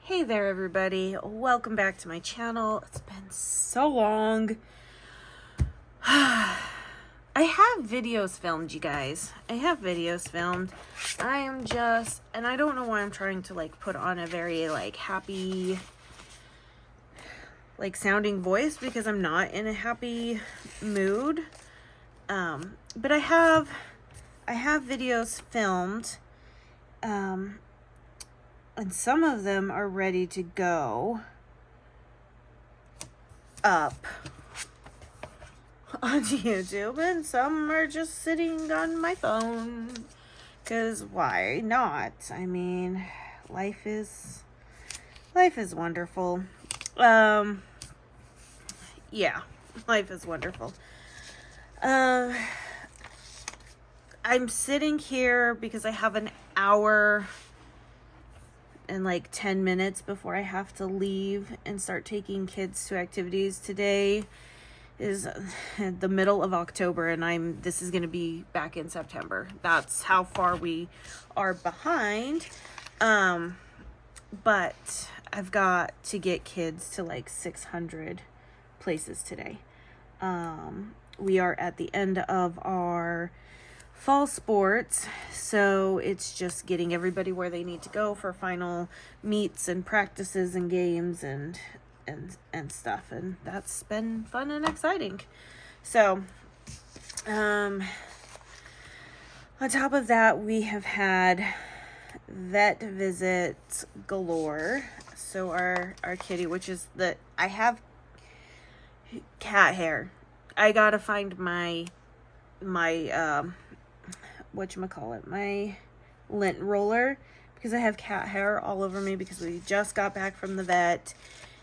Hey there everybody, welcome back to my channel. It's been so long. I have videos filmed, you guys. I have videos filmed. I am just, and I don't know why I'm trying to like put on a very like happy like sounding voice, because I'm not in a happy mood. But I have videos filmed. And some of them are ready to go up on YouTube, and some are just sitting on my phone, because why not? I mean, life is wonderful. Yeah, life is wonderful. I'm sitting here because I have an hour and like 10 minutes before I have to leave and start taking kids to activities. Today is the middle of October, and this is going to be back in September. That's how far we are behind. But I've got to get kids to like 600 places today. We are at the end of our fall sports, so it's just getting everybody where they need to go for final meets and practices and games and stuff, and that's been fun and exciting. So on top of that, we have had vet visits galore. So our kitty, which is I have cat hair. I gotta find my whatchamacallit, my lint roller, because I have cat hair all over me because we just got back from the vet,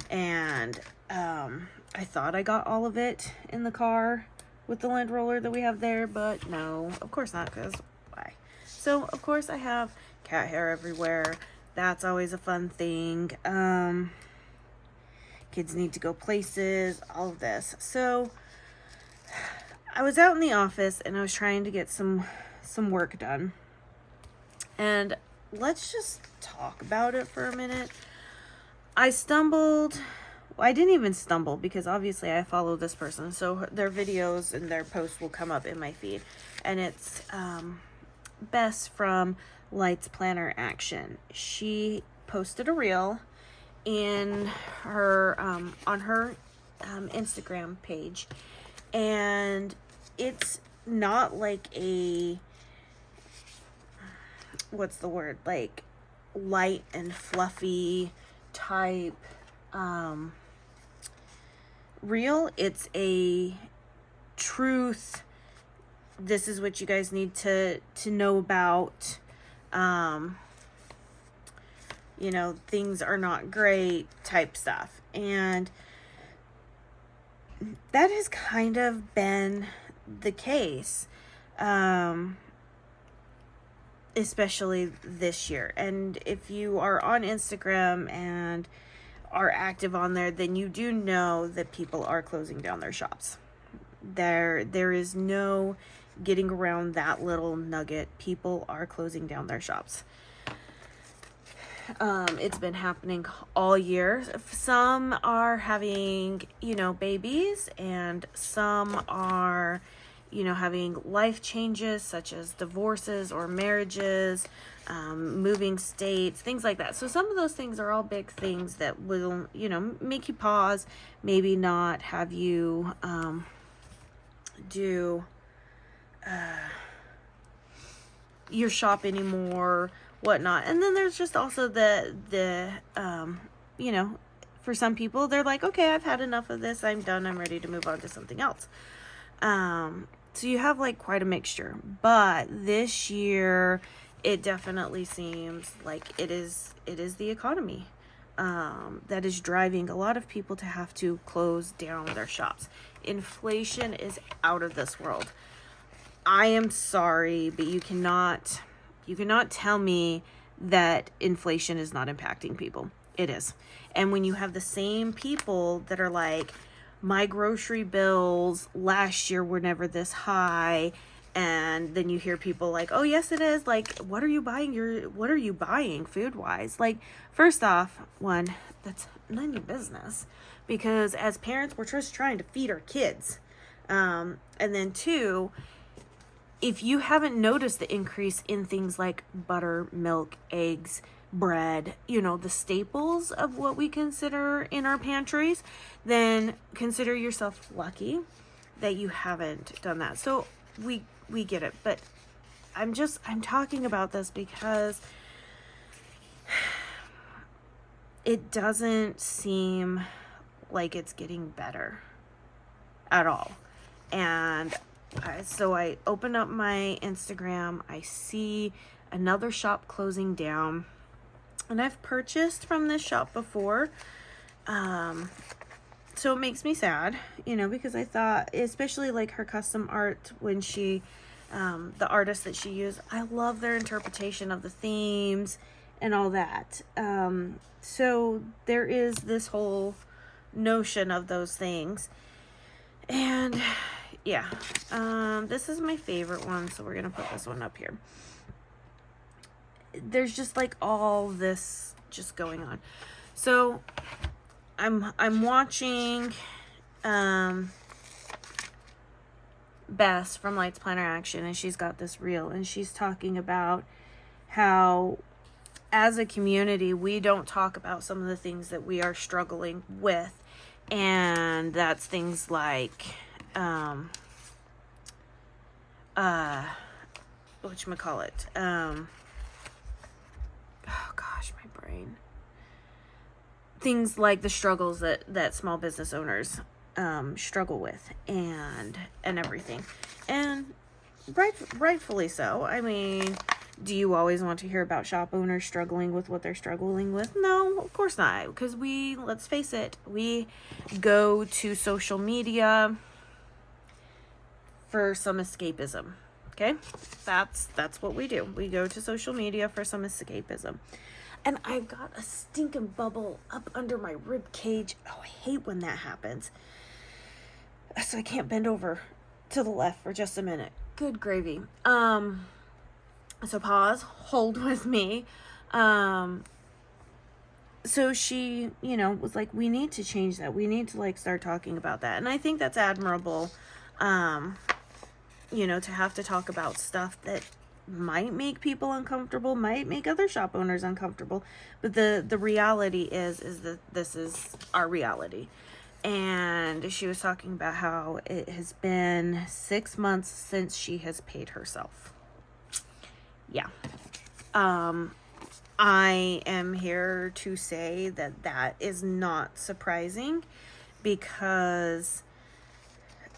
and I thought I got all of it in the car with the lint roller that we have there, but no, of course not, because why? So of course I have cat hair everywhere. That's always a fun thing. Kids need to go places, all of this. So I was out in the office and I was trying to get some work done, and let's just talk about it for a minute. I didn't even stumble, because obviously I follow this person, so their videos and their posts will come up in my feed, and it's Bess from Lights Planner Action. She posted a reel in her on her Instagram page, and it's not like a, what's the word, like light and fluffy type reel. It's a truth, this is what you guys need to know about, you know, things are not great type stuff. And that has kind of been the case, especially this year. And if you are on Instagram and are active on there, then you do know that people are closing down their shops. There is no getting around that little nugget. People are closing down their shops. It's been happening all year. Some are having, you know, babies, and some are, you know, having life changes such as divorces or marriages, moving states, things like that. So some of those things are all big things that will, you know, make you pause, maybe not have you do your shop anymore, whatnot. And then there's just also the you know, for some people, they're like, okay, I've had enough of this, I'm done, I'm ready to move on to something else. So you have like quite a mixture, but this year it definitely seems like it is the economy that is driving a lot of people to have to close down their shops. Inflation is out of this world. I am sorry, but you cannot tell me that inflation is not impacting people. It is. And when you have the same people that are like, my grocery bills last year were never this high, And then you hear people like, oh yes it is, like what are you buying food wise? Like, first off, one, that's none of your business, because as parents we're just trying to feed our kids. And then two, if you haven't noticed the increase in things like butter, milk, eggs, bread, the staples of what we consider in our pantries, then consider yourself lucky that you haven't done that. So we get it, but I'm talking about this because it doesn't seem like it's getting better at all. And so I open up my Instagram, I see another shop closing down, and I've purchased from this shop before. So it makes me sad, because I thought, especially like her custom art, when she, the artist that she used, I love their interpretation of the themes and all that. So there is this whole notion of those things. And yeah, this is my favorite one, so we're gonna put this one up here. There's just like all this just going on. So I'm watching Bess from Lights Planner Action, and she's got this reel, and she's talking about how as a community we don't talk about some of the things that we are struggling with, and that's things like whatchamacallit, oh gosh, my brain. Things like the struggles that small business owners struggle with, and everything. And rightfully so. I mean, do you always want to hear about shop owners struggling with what they're struggling with? No, of course not. Because let's face it, we go to social media for some escapism. Okay? That's what we do. We go to social media for some escapism. And I've got a stinking bubble up under my rib cage. Oh, I hate when that happens. So I can't bend over to the left for just a minute. Good gravy. So pause, hold with me. So she, was like, we need to change that. We need to start talking about that. And I think that's admirable, to have to talk about stuff that might make people uncomfortable, might make other shop owners uncomfortable. But the reality is that this is our reality. And she was talking about how it has been 6 months since she has paid herself. Yeah. I am here to say that is not surprising, because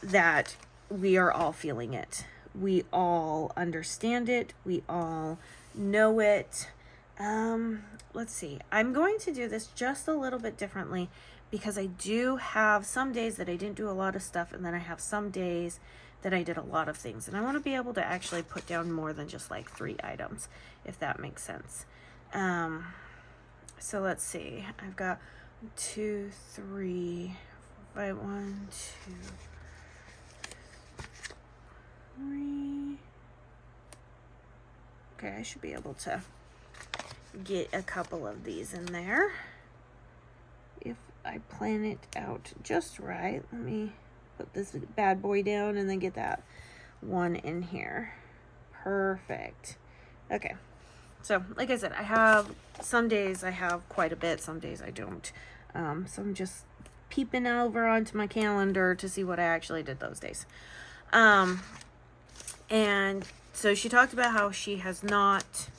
that we are all feeling it. We all understand it. We all know it. Let's see. I'm going to do this just a little bit differently, because I do have some days that I didn't do a lot of stuff, and then I have some days that I did a lot of things. And I want to be able to actually put down more than just 3 items, if that makes sense. So let's see. I've got 2, 3, 5, 1, 2, 3. Okay, I should be able to get a couple of these in there if I plan it out just right. Let me put this bad boy down and then get that one in here. Perfect. Okay. So, like I said, I have some days I have quite a bit, some days I don't. So I'm just peeping over onto my calendar to see what I actually did those days. And so she talked about how she has not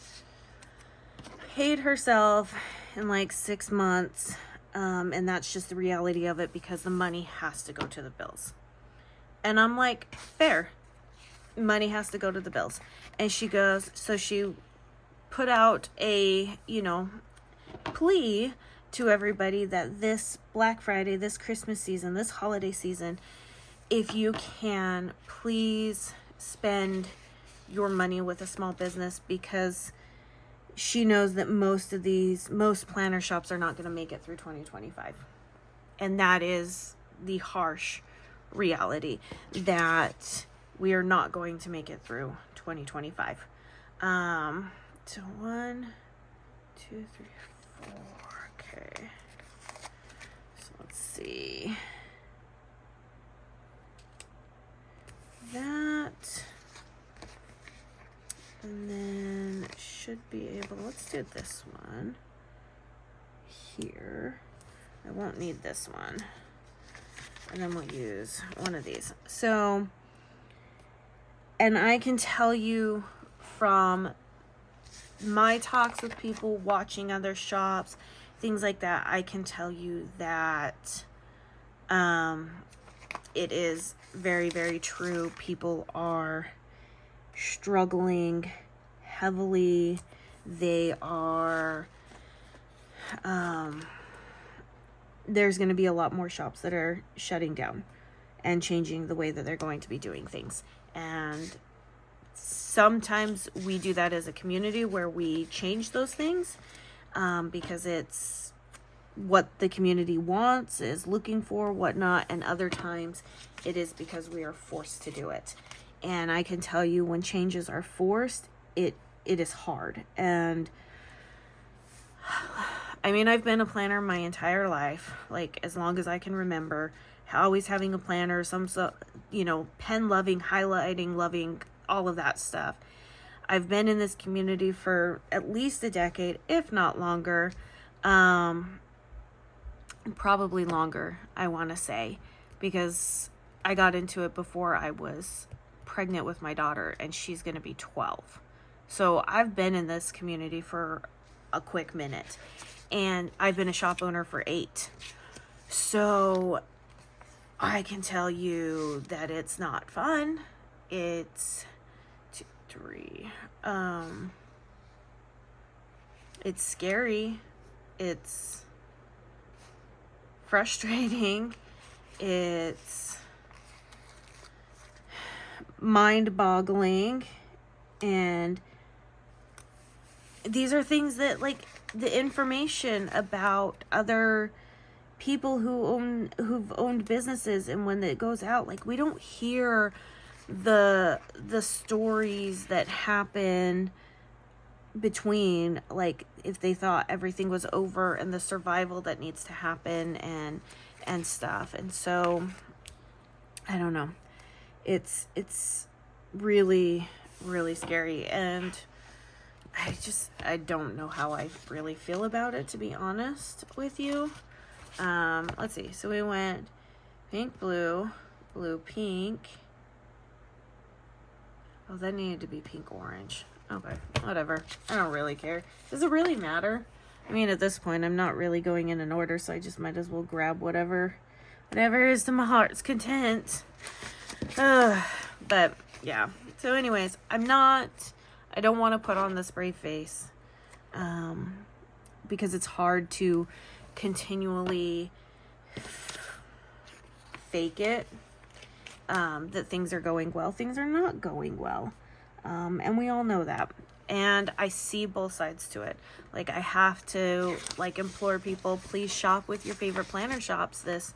paid herself in 6 months. And that's just the reality of it, because the money has to go to the bills. And I'm like, fair. Money has to go to the bills. And she goes, so she put out a, plea to everybody that this Black Friday, this Christmas season, this holiday season, if you can, please spend your money with a small business, because she knows that most planner shops are not going to make it through 2025. And that is the harsh reality, that we are not going to make it through 2025. So 1, 2, 3, 4. Okay. So let's see. That. And then should be able, let's do this one here. I won't need this one. And then we'll use one of these. So, and I can tell you from my talks with people, watching other shops, things like that, I can tell you that it is very, very true. People are struggling heavily. They are, there's going to be a lot more shops that are shutting down and changing the way that they're going to be doing things. And sometimes we do that as a community where we change those things because it's what the community wants, is looking for, whatnot. And other times it is because we are forced to do it. And I can tell you, when changes are forced, it is hard. And I mean, I've been a planner my entire life, like as long as I can remember, always having a planner, some, you know, pen loving, highlighting loving, all of that stuff. I've been in this community for at least a decade, if not longer, probably longer, I want to say, because I got into it before I was pregnant with my daughter, and she's going to be 12. So I've been in this community for a quick minute, and I've been a shop owner for 8. So I can tell you that it's not fun. It's 2, 3. It's scary. It's frustrating. It's mind-boggling. And these are things that, like, the information about other people who've owned businesses, and when it goes out, like, we don't hear the stories that happen between, like, if they thought everything was over, and the survival that needs to happen and stuff. And so I don't know, it's really, really scary. And I don't know how I really feel about it, to be honest with you. Let's see. So we went pink, blue, blue, pink. Oh, that needed to be pink, orange. Okay, whatever. I don't really care. Does it really matter? I mean, at this point, I'm not really going in an order, so I just might as well grab whatever is to my heart's content. But yeah. So anyways, I don't want to put on the spray face, because it's hard to continually fake it, that things are going well. Things are not going well. And we all know that. And I see both sides to it. Like, I have to, like, implore people, please shop with your favorite planner shops this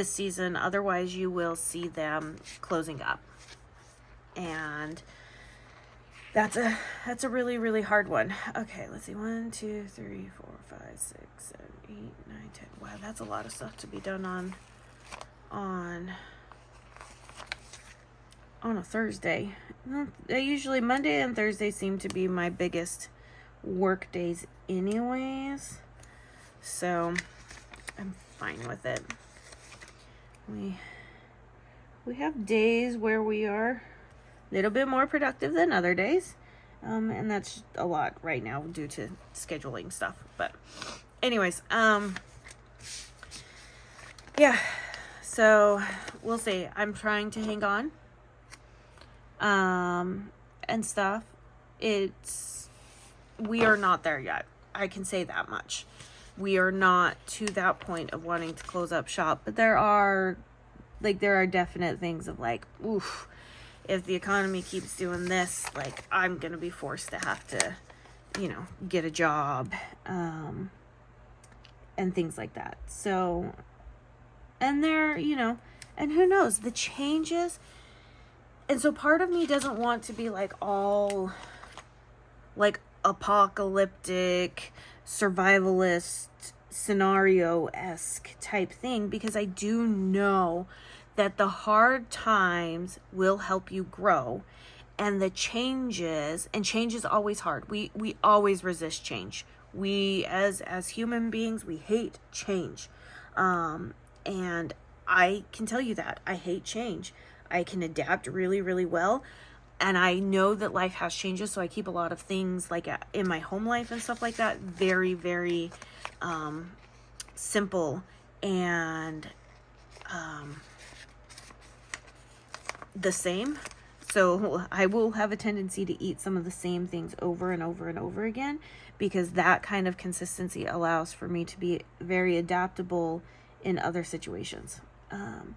season. Otherwise, you will see them closing up. And that's a really, really hard one. Okay, let's see. 1, 2, 3, 4, 5, 6, 7, 8, 9, 10. Wow, that's a lot of stuff to be done on a Thursday. Usually Monday and Thursday seem to be my biggest work days anyways. So I'm fine with it. We have days where we are a little bit more productive than other days. And that's a lot right now due to scheduling stuff. But anyways, yeah. So we'll see. I'm trying to hang on. And stuff. We are not there yet. I can say that much. We are not to that point of wanting to close up shop, but there are definite things of, like, oof, if the economy keeps doing this, like, I'm going to be forced to have to, get a job, and things like that. So, and and who knows, the changes, And so part of me doesn't want to be like all like apocalyptic, survivalist, scenario-esque type thing, because I do know that the hard times will help you grow, and the changes, and change is always hard. We always resist change. We as human beings, we hate change. And I can tell you that I hate change. I can adapt really, really well. And I know that life has changes, so I keep a lot of things like in my home life and stuff like that very, very simple and the same. So I will have a tendency to eat some of the same things over and over and over again, because that kind of consistency allows for me to be very adaptable in other situations. And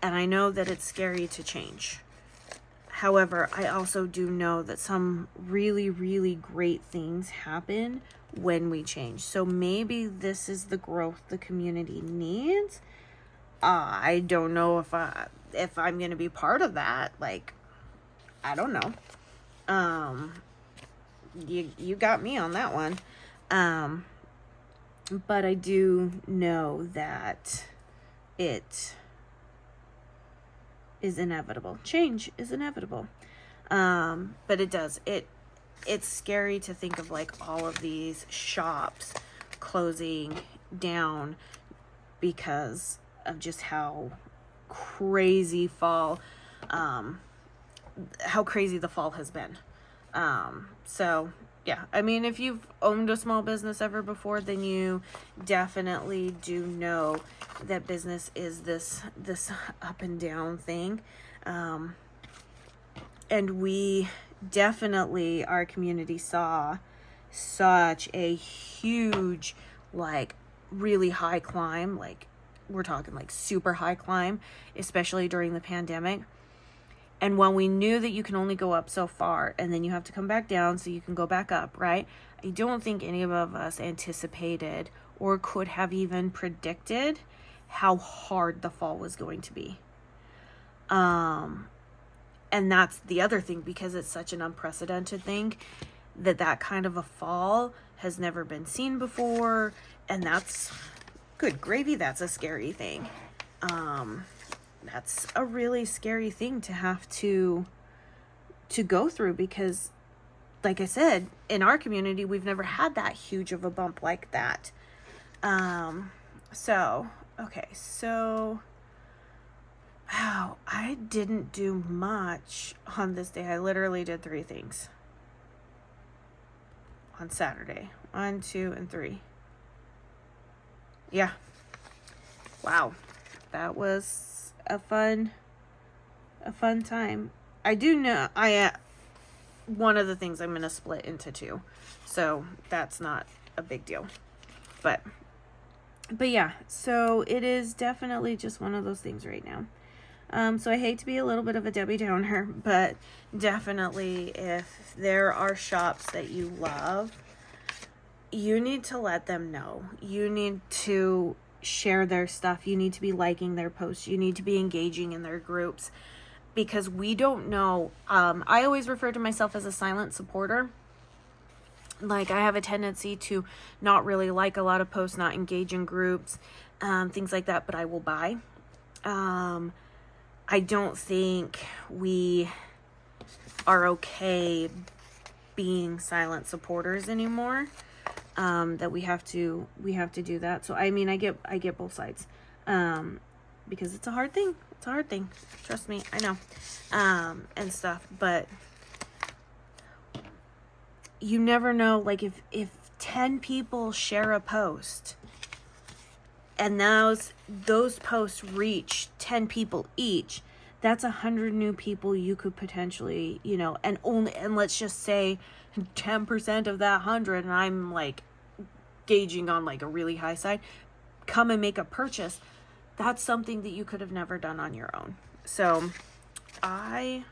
I know that it's scary to change. However, I also do know that some really, really great things happen when we change. So maybe this is the growth the community needs. I don't know if I'm going to be part of that. Like, I don't know. You got me on that one. But I do know that it is inevitable. Change is inevitable. But it's scary to think of like all of these shops closing down because of just how crazy the fall has been. So yeah, I mean, if you've owned a small business ever before, then you definitely do know that business is this up and down thing. And we definitely, our community saw such a huge, like really high climb, like we're talking like super high climb, especially during the pandemic. And when we knew that you can only go up so far and then you have to come back down so you can go back up, right? I don't think any of us anticipated or could have even predicted how hard the fall was going to be. And that's the other thing, because it's such an unprecedented thing, that kind of a fall has never been seen before. And that's good gravy. That's a scary thing. That's a really scary thing to have to go through, because like I said, in our community, we've never had that huge of a bump like that. So wow, I didn't do much on this day. I literally did 3 things on Saturday. 1, 2, and 3. Yeah. Wow. That was a fun time. I do know one of the things I'm going to split into 2. So that's not a big deal. But yeah, so it is definitely just one of those things right now. So I hate to be a little bit of a Debbie Downer, but definitely if there are shops that you love, you need to let them know. You need to share their stuff. You need to be liking their posts. You need to be engaging in their groups, because we don't know. I always refer to myself as a silent supporter. Like, I have a tendency to not really like a lot of posts, not engage in groups, things like that, but I will buy. I don't think we are okay being silent supporters anymore. That we have to do that. So I mean, I get both sides, because it's a hard thing. It's a hard thing. Trust me, I know, and stuff. But you never know. Like if 10 people share a post, and those posts reach 10 people each, that's 100 new people you could potentially, and let's just say 10% of that 100, and I'm like gauging on like a really high side, come and make a purchase. That's something that you could have never done on your own. So I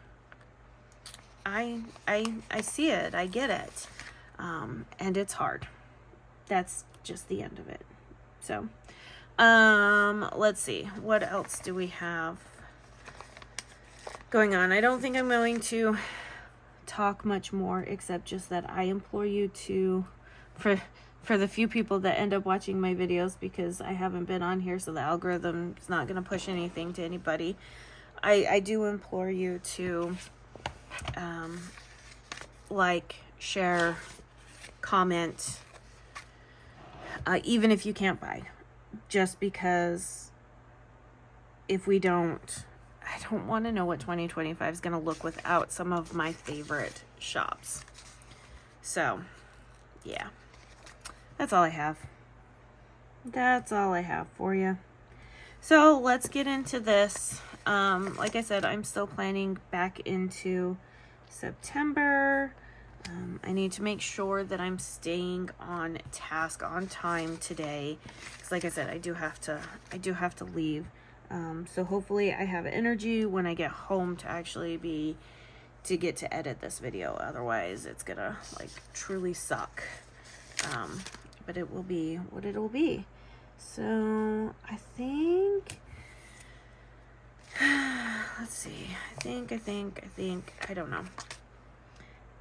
see it, I get it. And it's hard. That's just the end of it. So, let's see, what else do we have going on. I don't think I'm going to talk much more, except just that I implore you to, for the few people that end up watching my videos, because I haven't been on here, so the algorithm's not going to push anything to anybody. I do implore you to like, share, comment, even if you can't buy, just because if we don't, I don't want to know what 2025 is going to look without some of my favorite shops. So, yeah. That's all I have. That's all I have for you. So, let's get into this. Like I said, I'm still planning back into September. I need to make sure that I'm staying on task, on time today. Because like I said, I do have to leave. So hopefully I have energy when I get home to actually get to edit this video. Otherwise it's gonna like truly suck. But it will be what it'll be. So I think, let's see, I think, I don't know.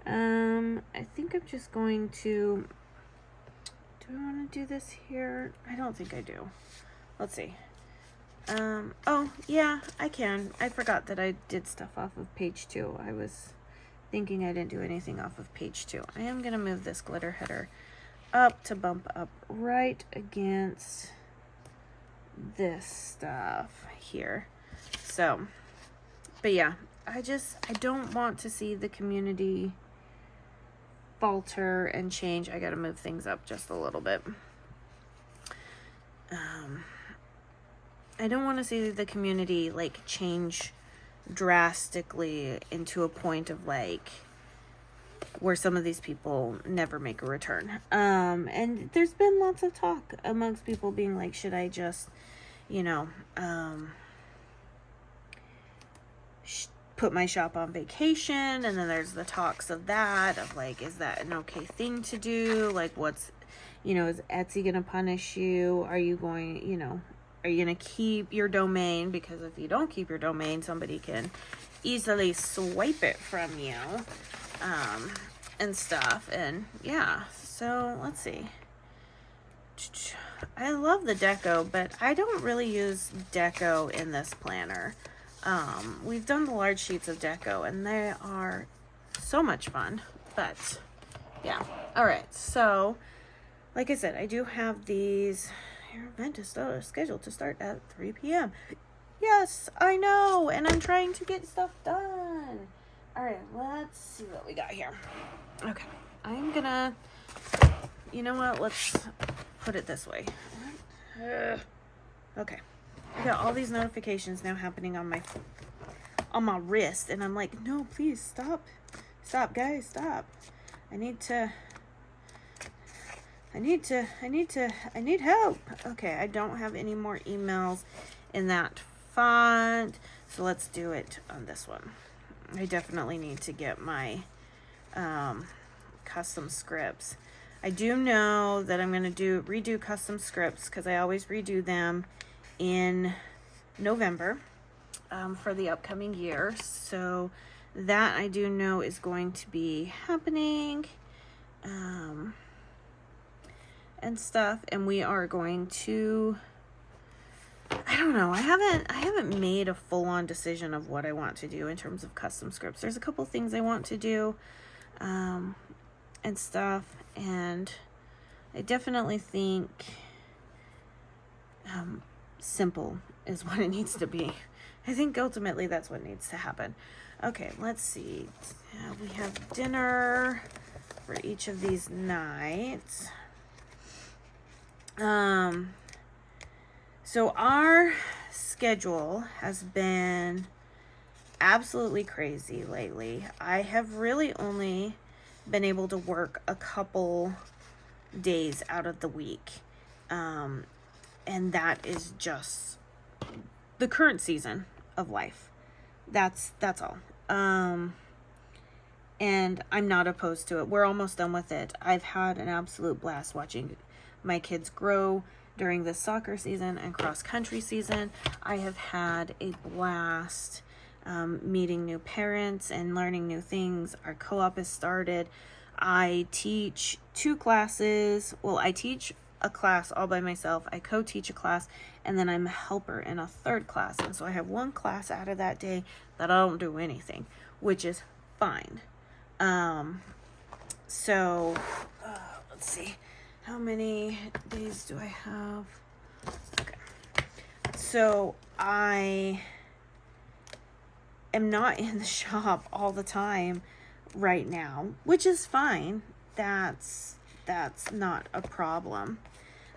I think I'm just going to, do I want to do this here? I don't think I do. Let's see. Oh, yeah, I can. I forgot that I did stuff off of page 2. I was thinking I didn't do anything off of page 2. I am going to move this glitter header up to bump up right against this stuff here. So, but yeah, I don't want to see the community falter and change. I got to move things up just a little bit. I don't want to see the community like change drastically into a point of like where some of these people never make a return. And there's been lots of talk amongst people being like, should I just, you know, put my shop on vacation? And then there's the talks of that, of like, is that an okay thing to do? Like, what's, you know, is Etsy gonna punish you? Are you going, you know, are you gonna keep your domain? Because if you don't keep your domain, somebody can easily swipe it from you, and stuff. And yeah, so let's see. I love the deco, but I don't really use deco in this planner. We've done the large sheets of deco and they are so much fun, but yeah. All right. So like I said, I do have these. Your event is scheduled to start at 3 p.m. Yes, I know. And I'm trying to get stuff done. All right. Let's see what we got here. Okay. I'm gonna, you know what? Let's put it this way. Okay. I got all these notifications now happening on my wrist, and I'm like, no, please stop, guys, stop. I need help. Okay, I don't have any more emails in that font, so let's do it on this one. I definitely need to get my custom scripts. I do know that I'm going to redo custom scripts because I always redo them in November for the upcoming year. So that I do know is going to be happening and stuff. And we are going to, I don't know, I haven't made a full-on decision of what I want to do in terms of custom scripts. There's a couple things I want to do and stuff, and I definitely think simple is what it needs to be. I think ultimately that's what needs to happen. Okay, let's see. We have dinner for each of these nights. So our schedule has been absolutely crazy lately. I have really only been able to work a couple days out of the week. And that is just the current season of life. That's all. And I'm not opposed to it. We're almost done with it. I've had an absolute blast watching my kids grow during the soccer season and cross country season. I have had a blast meeting new parents and learning new things. Our co-op has started. I teach 2 classes. Well, I teach a class all by myself. I co-teach a class, and then I'm a helper in a 3rd class. And so I have 1 class out of that day that I don't do anything, which is fine. So let's see, how many days do I have? Okay, so I am not in the shop all the time right now, which is fine. That's not a problem.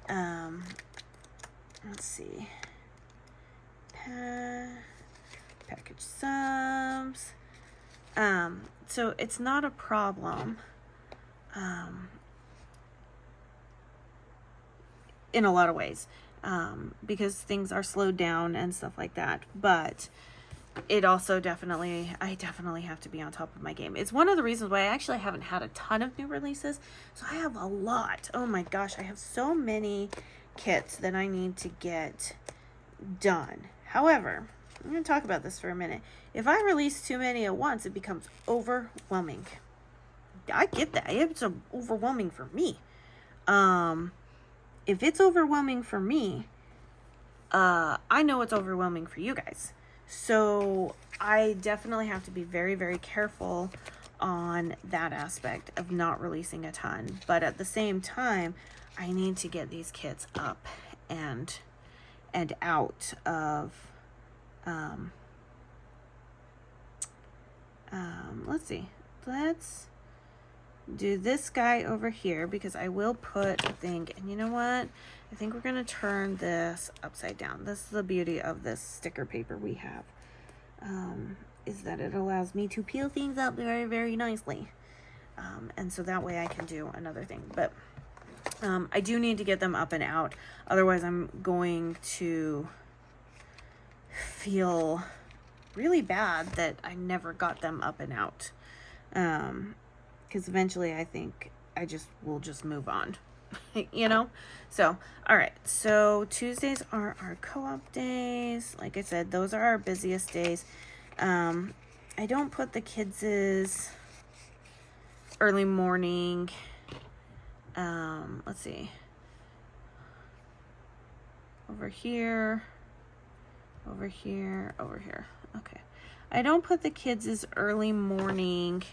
Let's see, package subs. So it's not a problem. In a lot of ways, because things are slowed down and stuff like that, but it also I definitely have to be on top of my game. It's one of the reasons why I actually haven't had a ton of new releases. So I have a lot. Oh my gosh, I have so many kits that I need to get done. However, I'm going to talk about this for a minute. If I release too many at once, it becomes overwhelming. I get that. It's overwhelming for me. If it's overwhelming for me, I know it's overwhelming for you guys. So I definitely have to be very, very careful on that aspect of not releasing a ton. But at the same time, I need to get these kits up and out of, let's see. Let's do this guy over here, because I will put a thing, and you know what? I think we're going to turn this upside down. This is the beauty of this sticker paper we have, is that it allows me to peel things up very, very nicely. And so that way I can do another thing. But I do need to get them up and out. Otherwise, I'm going to feel really bad that I never got them up and out. Because eventually I think we'll just move on, you know? So, all right. So Tuesdays are our co-op days. Like I said, those are our busiest days. I don't put the kids' early morning. Let's see. Over here. Okay. I don't put the kids' early morning.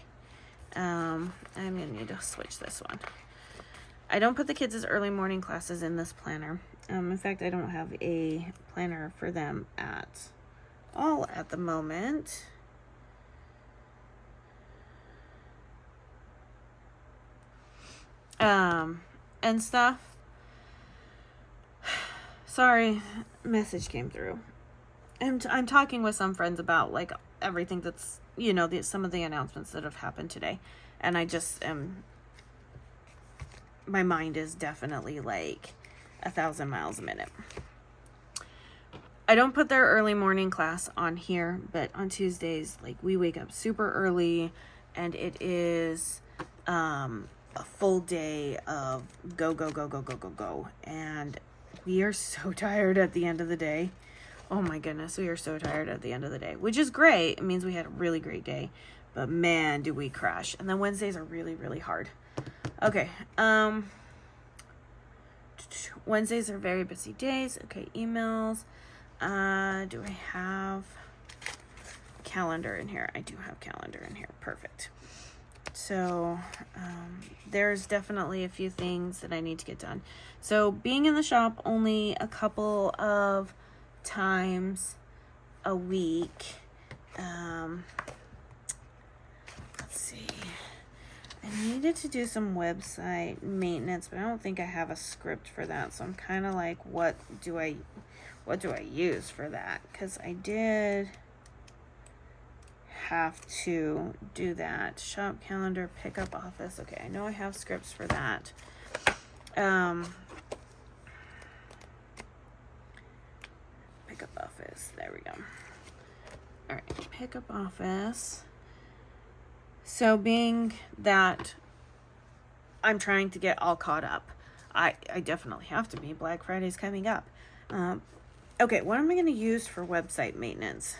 I'm going to need to switch this one. I don't put the kids' early morning classes in this planner. In fact, I don't have a planner for them at all at the moment. And stuff. Sorry, message came through. And I'm talking with some friends about like everything that's, you know, some of the announcements that have happened today. And I just my mind is definitely like 1,000 miles a minute. I don't put their early morning class on here, but on Tuesdays, like we wake up super early and it is a full day of go. And we are so tired at the end of the day. Oh my goodness, we are so tired at the end of the day, which is great. It means we had a really great day, but man, do we crash. And then Wednesdays are really, really hard. Okay. Wednesdays are very busy days. Okay. Emails. Do I have calendar in here? I do have calendar in here. Perfect. So, there's definitely a few things that I need to get done. So being in the shop only a couple of times a week. Let's see. I needed to do some website maintenance, but I don't think I have a script for that. So I'm kind of like, what do I use for that? Because I did have to do that. Shop calendar, pickup office. Okay, I know I have scripts for that. Pickup office. There we go. All right, pickup office. So being that I'm trying to get all caught up, I definitely have to be. Black Friday's coming up. Okay, what am I going to use for website maintenance?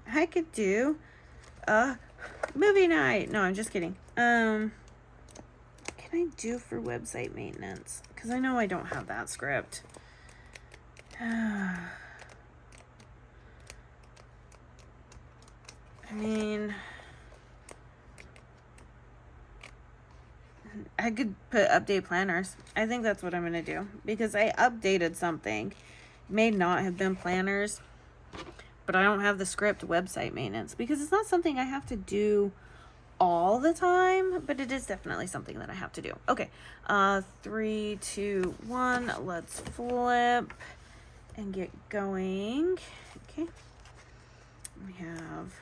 I could do a movie night. No, I'm just kidding. Can I do for website maintenance? Because I know I don't have that script. I mean, I could put update planners. I think that's what I'm going to do. Because I updated something. May not have been planners. But I don't have the script website maintenance. Because it's not something I have to do all the time. But it is definitely something that I have to do. Okay. 3, 2, 1. Let's flip. And get going. Okay. We have...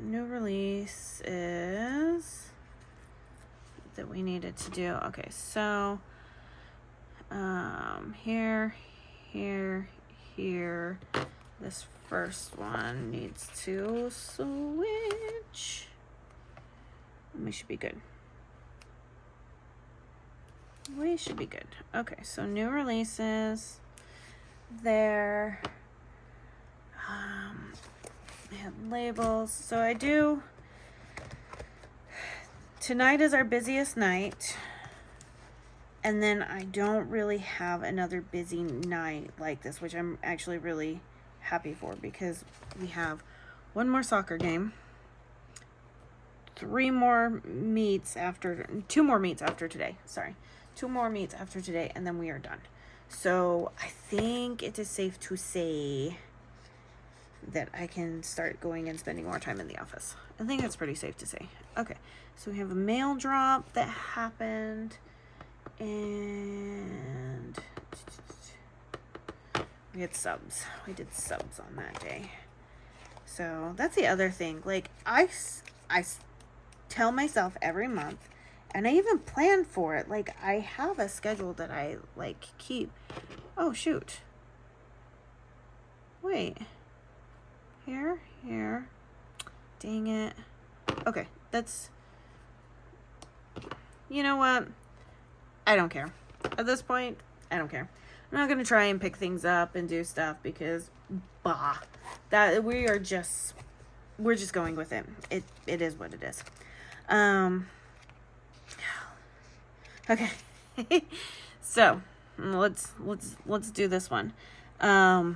new release is that we needed to do. Okay, so here. This first one needs to switch. We should be good. We should be good. Okay, so new releases there. I have labels. So I do. Tonight is our busiest night. And then I don't really have another busy night like this, which I'm actually really happy for because we have one more soccer game, 2 more meets after today. Sorry. 2 more meets after today, and then we are done. So I think it is safe to say that I can start going and spending more time in the office. I think that's pretty safe to say. Okay, so we have a mail drop that happened, and we had subs. We did subs on that day. So that's the other thing. Like, I tell myself every month, and I even plan for it. Like, I have a schedule that I, like, keep. Oh, shoot. Wait. Here. Dang it. Okay, that's... You know what? I don't care. At this point, I don't care. I'm not going to try and pick things up and do stuff because, that we're just going with it. It is what it is. Okay. So, let's do this one. I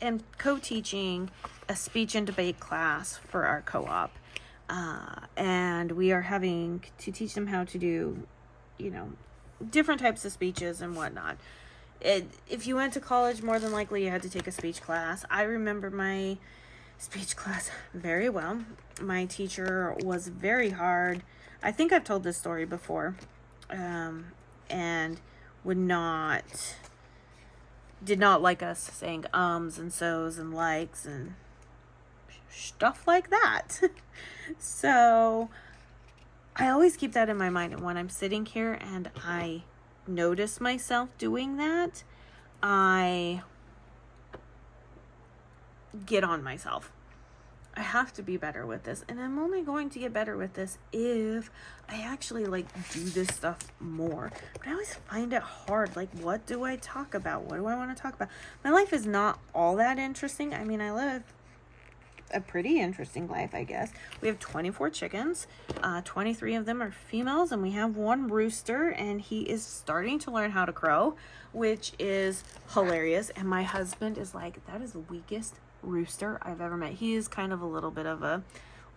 am co-teaching a speech and debate class for our co-op. And we are having to teach them how to do, different types of speeches and whatnot. If you went to college, more than likely you had to take a speech class. I remember my speech class very well. My teacher was very hard. I think I've told this story before. And did not like us saying ums and so's and likes and stuff like that. So I always keep that in my mind. And when I'm sitting here and I notice myself doing that, I get on myself. I have to be better with this. And I'm only going to get better with this if I actually do this stuff more. But I always find it hard. What do I talk about? What do I want to talk about? My life is not all that interesting. I mean, I live a pretty interesting life, I guess. We have 24 chickens. 23 of them are females, and we have 1 rooster, and he is starting to learn how to crow, which is hilarious. And my husband is like, that is the weakest rooster I've ever met. He is kind of a little bit on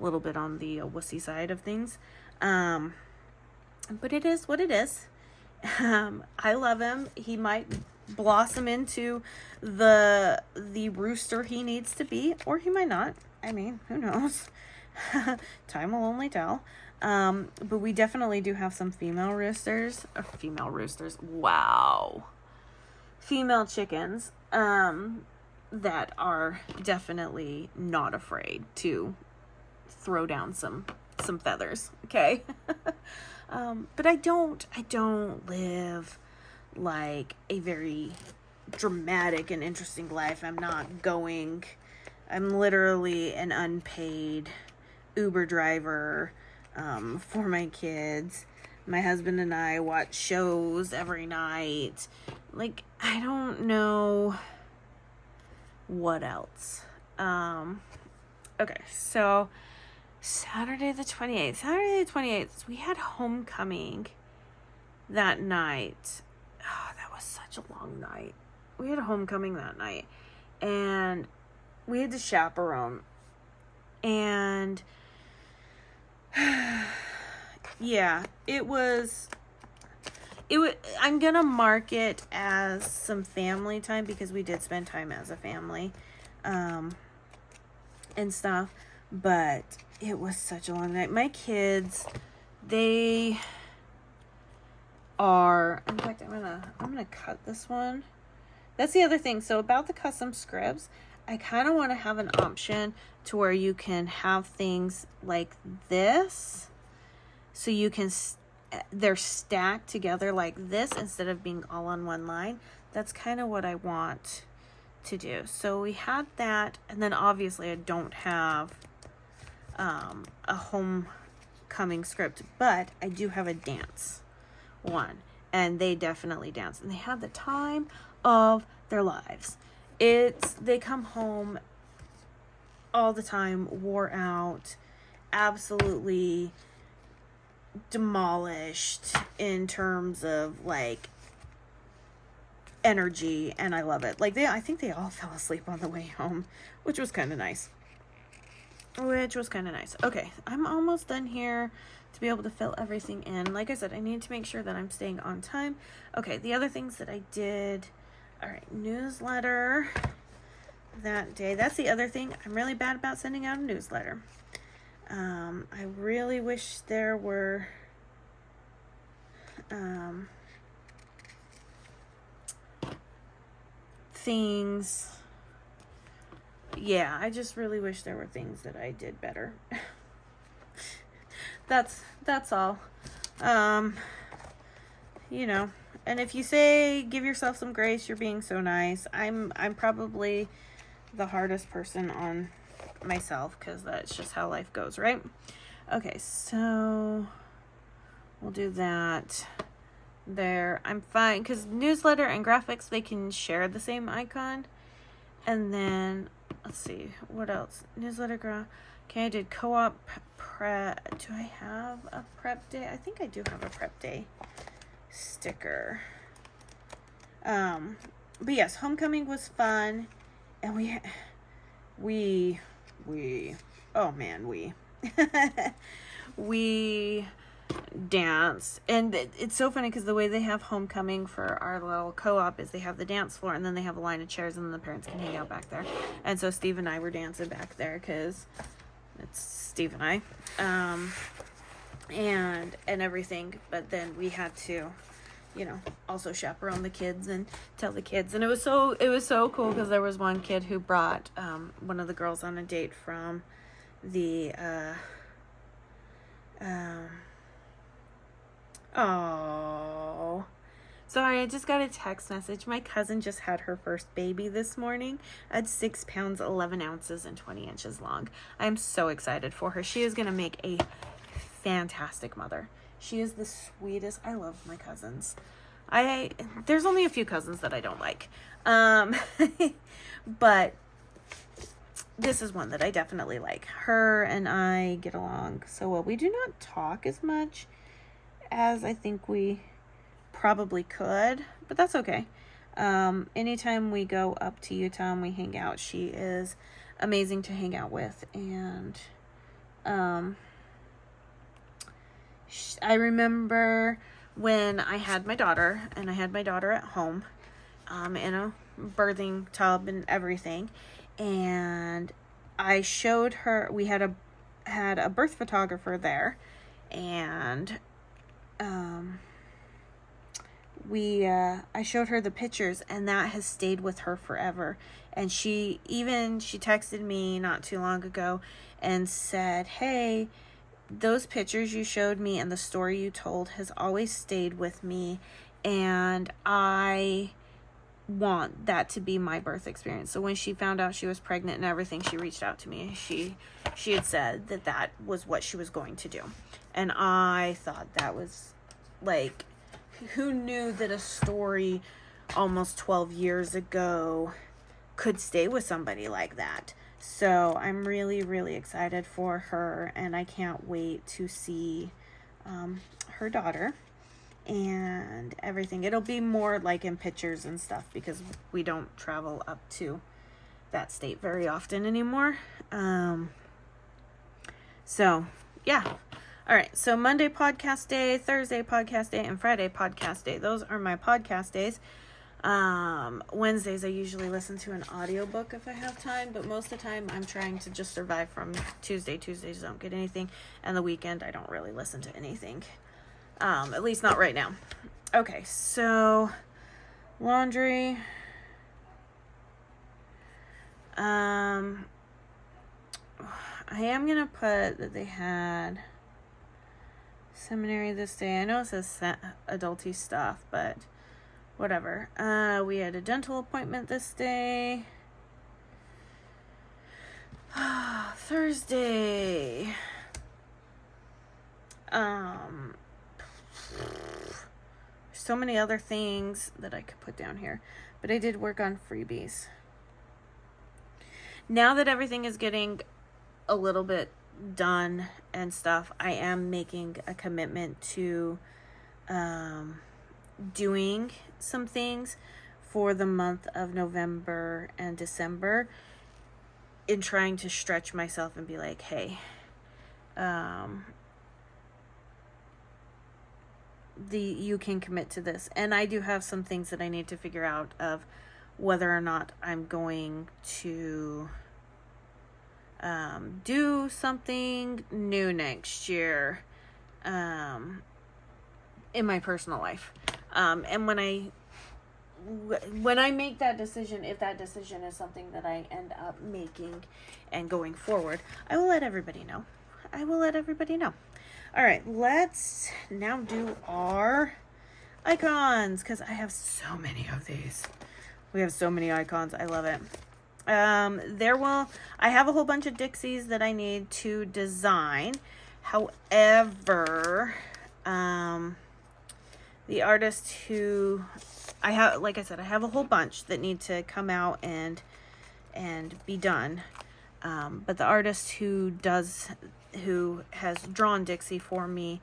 the wussy side of things. But it is what it is. I love him. He might blossom into the rooster he needs to be, or he might not. I mean, who knows? Time will only tell. But we definitely do have some female roosters. Wow. Female chickens. That are definitely not afraid to throw down some feathers. Okay. But I don't live like a very dramatic and interesting life. I'm literally an unpaid Uber driver for my kids. My husband and I watch shows every night. like, I don't know what else. Okay, so Saturday the 28th, we had homecoming that night. Oh, that was such a long night. We had a homecoming that night, and we had to chaperone, and yeah, it was, I'm gonna mark it as some family time because we did spend time as a family, and stuff, but it was such a long night. My kids, they are, in fact, I'm gonna cut this one. That's the other thing. So about the custom scripts, I kind of want to have an option to where you can have things like this, so you can, they're stacked together like this instead of being all on one line. That's kind of what I want to do. So we had that, and then obviously I don't have a homecoming script, but I do have a dance one, and they definitely dance, and they had the time of their lives. They come home all the time, wore out, absolutely demolished in terms of like energy, and I love it. Like, I think they all fell asleep on the way home, which was kind of nice. Okay, I'm almost done here to be able to fill everything in. Like I said, I need to make sure that I'm staying on time. Okay, the other things that I did. All right, newsletter that day. That's the other thing. I'm really bad about sending out a newsletter. I really wish there were things. Yeah, I just really wish there were things that I did better. That's all. You know, and if you say give yourself some grace, you're being so nice. I'm probably the hardest person on myself because that's just how life goes, right? Okay, so we'll do that there. I'm fine because newsletter and graphics, they can share the same icon. And then let's see what else. Newsletter, okay, I did co-op prep. Do I have a prep day? I think I do have a prep day sticker. But yes, homecoming was fun, and we oh man, we danced, and it's so funny because the way they have homecoming for our little co-op is they have the dance floor, and then they have a line of chairs, and then the parents can hang out back there. And so Steve and I were dancing back there because it's Steve and I, and everything. But then we had to, you know, also chaperone the kids and tell the kids, and it was so cool because there was one kid who brought one of the girls on a date from the oh, sorry, I just got a text message. My cousin just had her first baby this morning at 6 pounds 11 ounces and 20 inches long. I'm so excited for her. She is gonna make a fantastic mother. She is the sweetest. I love my cousins. There's only a few cousins that I don't like. But this is one that I definitely like. Her and I get along so well. We do not talk as much as I think we probably could, but that's okay. Anytime we go up to Utah and we hang out, she is amazing to hang out with. And I remember when I had my daughter, and I had my daughter at home, in a birthing tub and everything, and I showed her, we had a birth photographer there, and I showed her the pictures, and that has stayed with her forever. And she texted me not too long ago and said, hey, those pictures you showed me and the story you told has always stayed with me, and I want that to be my birth experience. So when she found out she was pregnant and everything, she reached out to me. She had said that was what she was going to do. And I thought that was like, who knew that a story almost 12 years ago could stay with somebody like that. So I'm really, really excited for her, and I can't wait to see her daughter and everything. It'll be more like in pictures and stuff because we don't travel up to that state very often anymore. So yeah. All right. So Monday podcast day, Thursday podcast day, and Friday podcast day. Those are my podcast days. Wednesdays I usually listen to an audiobook if I have time, but most of the time I'm trying to just survive from Tuesday. Tuesdays don't get anything, and the weekend I don't really listen to anything. At least not right now. Okay, so laundry. I am gonna put that they had seminary this day. I know it says adulty stuff, but whatever. We had a dental appointment this day. Thursday. So many other things that I could put down here, but I did work on freebies. Now that everything is getting a little bit done and stuff, I am making a commitment to doing some things for the month of November and December, in trying to stretch myself and be like, hey, you can commit to this. And I do have some things that I need to figure out of whether or not I'm going to do something new next year in my personal life. And when I make that decision, if that decision is something that I end up making and going forward, I will let everybody know. All right, let's now do our icons, because I have so many of these. We have so many icons. I love it. I have a whole bunch of Dixies that I need to design. However, the artist who I have, like I said, I have a whole bunch that need to come out and be done. But the artist who has drawn Dixie for me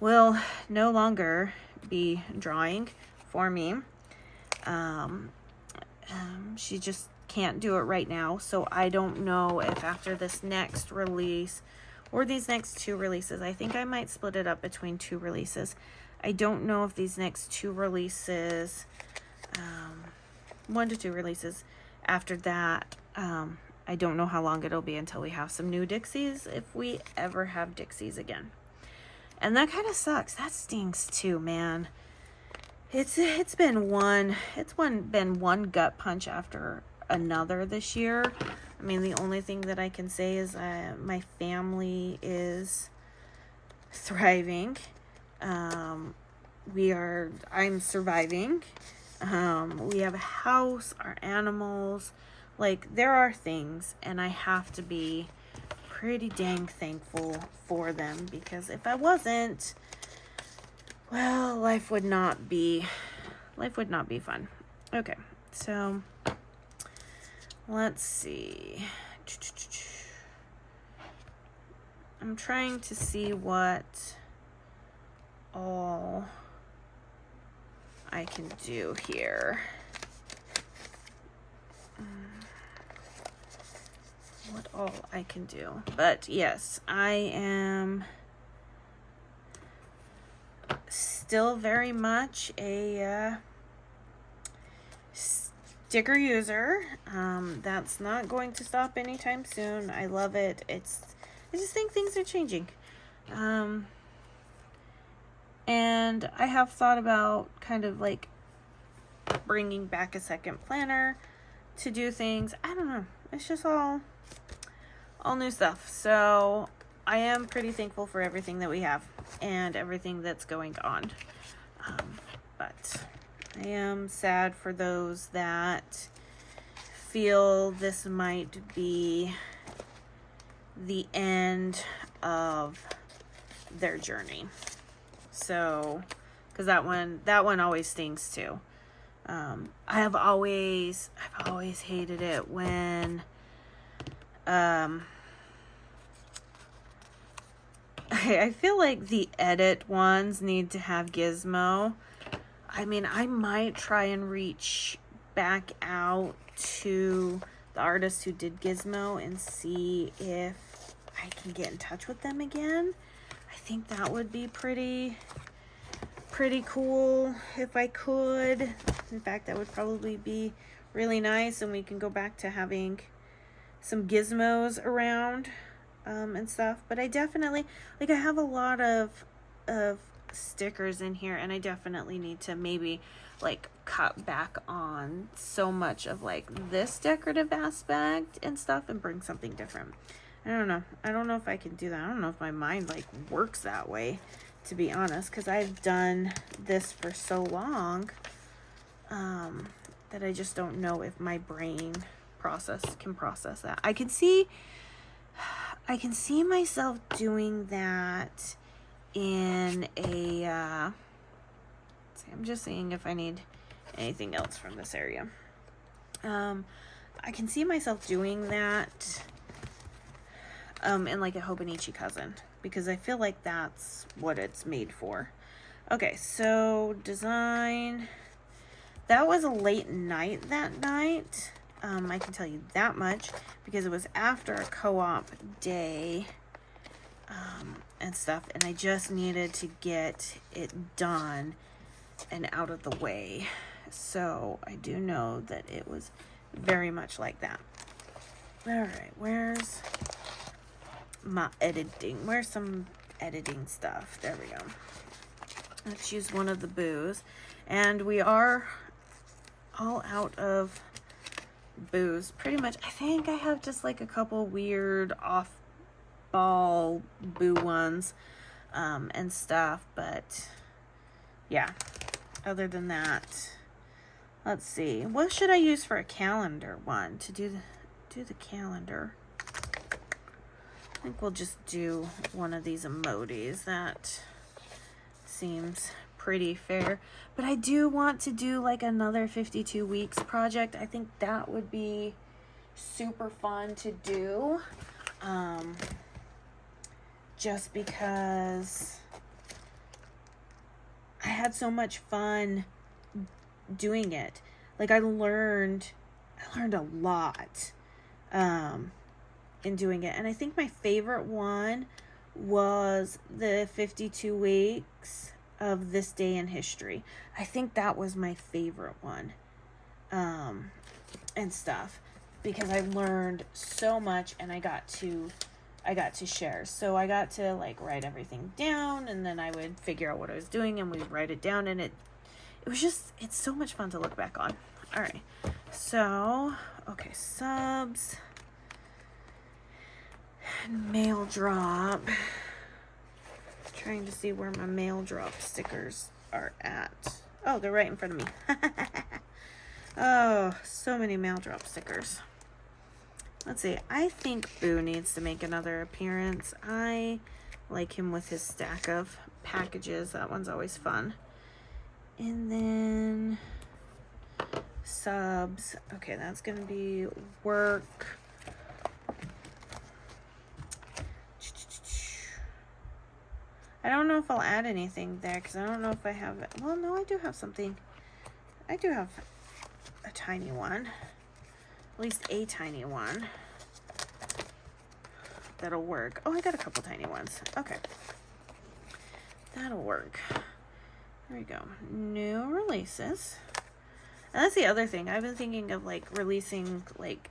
will no longer be drawing for me. She just can't do it right now. So I don't know if after this next release or these next two releases, I think I might split it up between two releases. I don't know if these next two releases, 1 to 2 releases after that, I don't know how long it'll be until we have some new Dixies, if we ever have Dixies again. And that kind of sucks. That stinks too, man. It's been one gut punch after another this year. I mean, the only thing that I can say is my family is thriving. I'm surviving. We have a house, our animals. Like, there are things, and I have to be pretty dang thankful for them, because if I wasn't, well, life would not be fun. Okay, so let's see. I'm trying to see what all I can do here. What all I can do. But yes, I am still very much a sticker user. That's not going to stop anytime soon. I love it. I just think things are changing. And I have thought about kind of like bringing back a second planner to do things. I don't know. It's just all new stuff. So I am pretty thankful for everything that we have and everything that's going on. But I am sad for those that feel this might be the end of their journey. So, because that one always stings too. I've always hated it when, I feel like the edit ones need to have gizmo. I mean, I might try and reach back out to the artist who did gizmo and see if I can get in touch with them again. I think that would be pretty cool if I could. In fact, that would probably be really nice, and we can go back to having some gizmos around and stuff. But I definitely, like, I have a lot of stickers in here, and I definitely need to maybe like cut back on so much of like this decorative aspect and stuff and bring something different. I don't know if I can do that. I don't know if my mind like works that way, to be honest, because I've done this for so long that I just don't know if my brain can process that. I can see myself doing that in a I'm just seeing if I need anything else from this area. I can see myself doing that in like a Hobonichi cousin, because I feel like that's what it's made for. Okay, so design. That was a late night that night. I can tell you that much because it was after a co-op day and stuff, and I just needed to get it done and out of the way. So I do know that it was very much like that. All right, where's my editing? Where's some editing stuff? There we go. Let's use one of the boos. And we are all out of boos pretty much. I think I have just like a couple weird off ball boo ones and stuff, but yeah, other than that, let's see, what should I use for a calendar one to do the calendar? I think we'll just do one of these emojis. That seems pretty fair. But I do want to do like another 52 weeks project. I think that would be super fun to do. Just because I had so much fun doing it. Like I learned a lot in doing it. And I think my favorite one was the 52 weeks of this day in history. I think that was my favorite one and stuff, because I learned so much and I got to share. So I got to like write everything down, and then I would figure out what I was doing and we'd write it down, and it was just, it's so much fun to look back on. All right, so okay, subs and mail drop. Trying to see where my mail drop stickers are at. Oh, they're right in front of me. Oh, so many mail drop stickers. Let's see. I think Boo needs to make another appearance. I like him with his stack of packages. That one's always fun. And then subs. Okay, that's going to be work. I don't know if I'll add anything there because I don't know if I have it. Well, no, I do have something. I do have a tiny one. At least a tiny one. That'll work. Oh, I got a couple tiny ones. Okay. That'll work. There we go. New releases. And that's the other thing. I've been thinking of like releasing like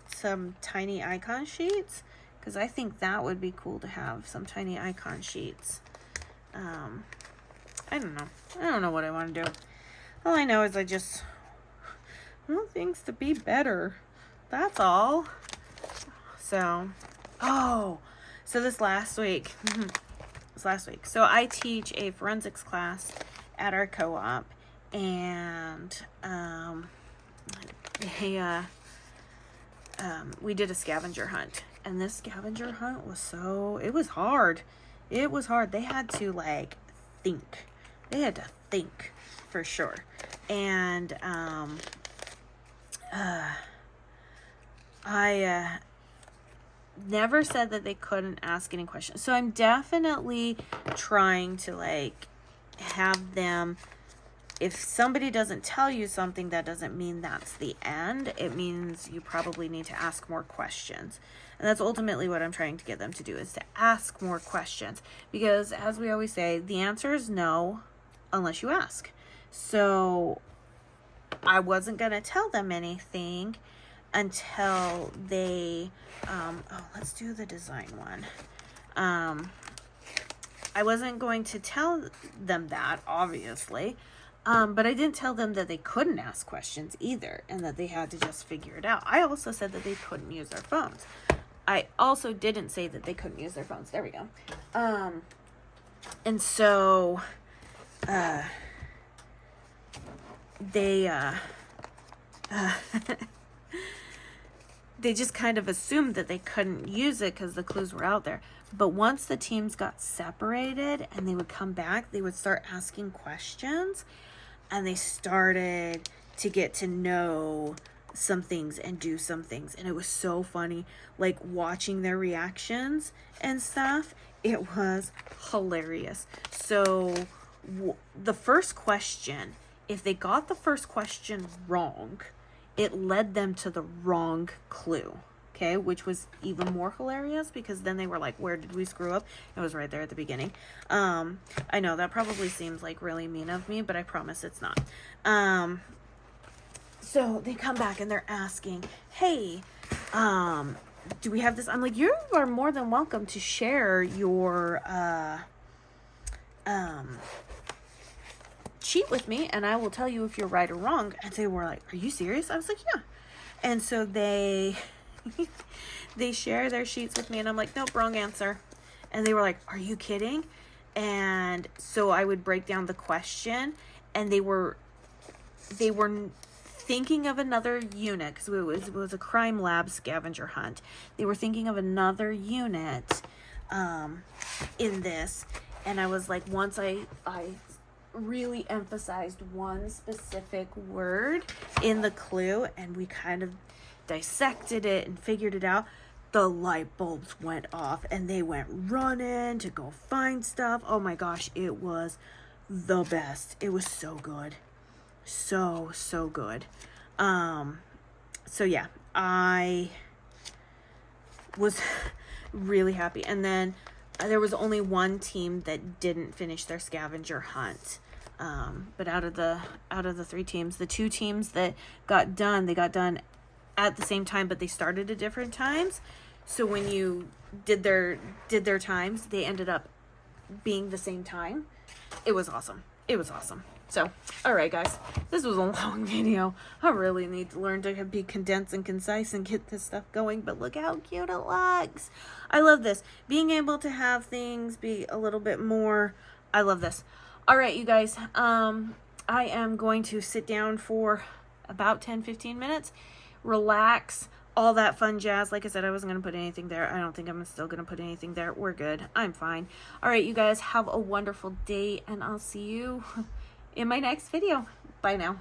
some tiny icon sheets, because I think that would be cool to have some tiny icon sheets. I don't know. I don't know what I want to do. All I know is I want things to be better. That's all. So, so this last week. So I teach a forensics class at our co-op, and we did a scavenger hunt. And this scavenger hunt was it was hard. It was hard. They had to like think. They had to think, for sure. And I never said that they couldn't ask any questions. So I'm definitely trying to like have them, if somebody doesn't tell you something, that doesn't mean that's the end. It means you probably need to ask more questions. And that's ultimately what I'm trying to get them to do, is to ask more questions. Because as we always say, the answer is no unless you ask. So I wasn't going to tell them anything until they, let's do the design one. I wasn't going to tell them that, obviously. But I didn't tell them that they couldn't ask questions either, and that they had to just figure it out. I also said that they couldn't use their phones. I also didn't say that they couldn't use their phones. There we go. And so, they just kind of assumed that they couldn't use it because the clues were out there. But once the teams got separated and they would come back, they would start asking questions, and they started to get to know some things and do some things. And it was so funny, like watching their reactions and stuff. It was hilarious. So the first question, if they got the first question wrong, it led them to the wrong clue. Okay, which was even more hilarious, because then they were like, where did we screw up? It was right there at the beginning. I know that probably seems like really mean of me, but I promise it's not. So they come back and they're asking, hey, do we have this? I'm like, you are more than welcome to share your sheet with me, and I will tell you if you're right or wrong. And they were like, are you serious? I was like, yeah. And so they share their sheets with me, and I'm like, nope, wrong answer. And they were like, are you kidding? And so I would break down the question, and they were thinking of another unit, because it was a crime lab scavenger hunt. They were thinking of another unit in this, and I was like, once I really emphasized one specific word in the clue, and we kind of dissected it and figured it out, the light bulbs went off and they went running to go find stuff. Oh my gosh, it was the best. It was so good. So good. So yeah, I was really happy. And then there was only one team that didn't finish their scavenger hunt. But out of the 3 teams, the 2 teams that got done, they got done at the same time, but they started at different times. So when you did their times, they ended up being the same time. It was awesome. So, all right, guys, this was a long video. I really need to learn to be condensed and concise and get this stuff going, but look how cute it looks. I love this. Being able to have things be a little bit more, I love this. All right, you guys, I am going to sit down for about 10-15 minutes, relax, all that fun jazz. Like I said, I wasn't going to put anything there. I don't think I'm still going to put anything there. We're good. I'm fine. All right, you guys, have a wonderful day, and I'll see you in my next video. Bye now.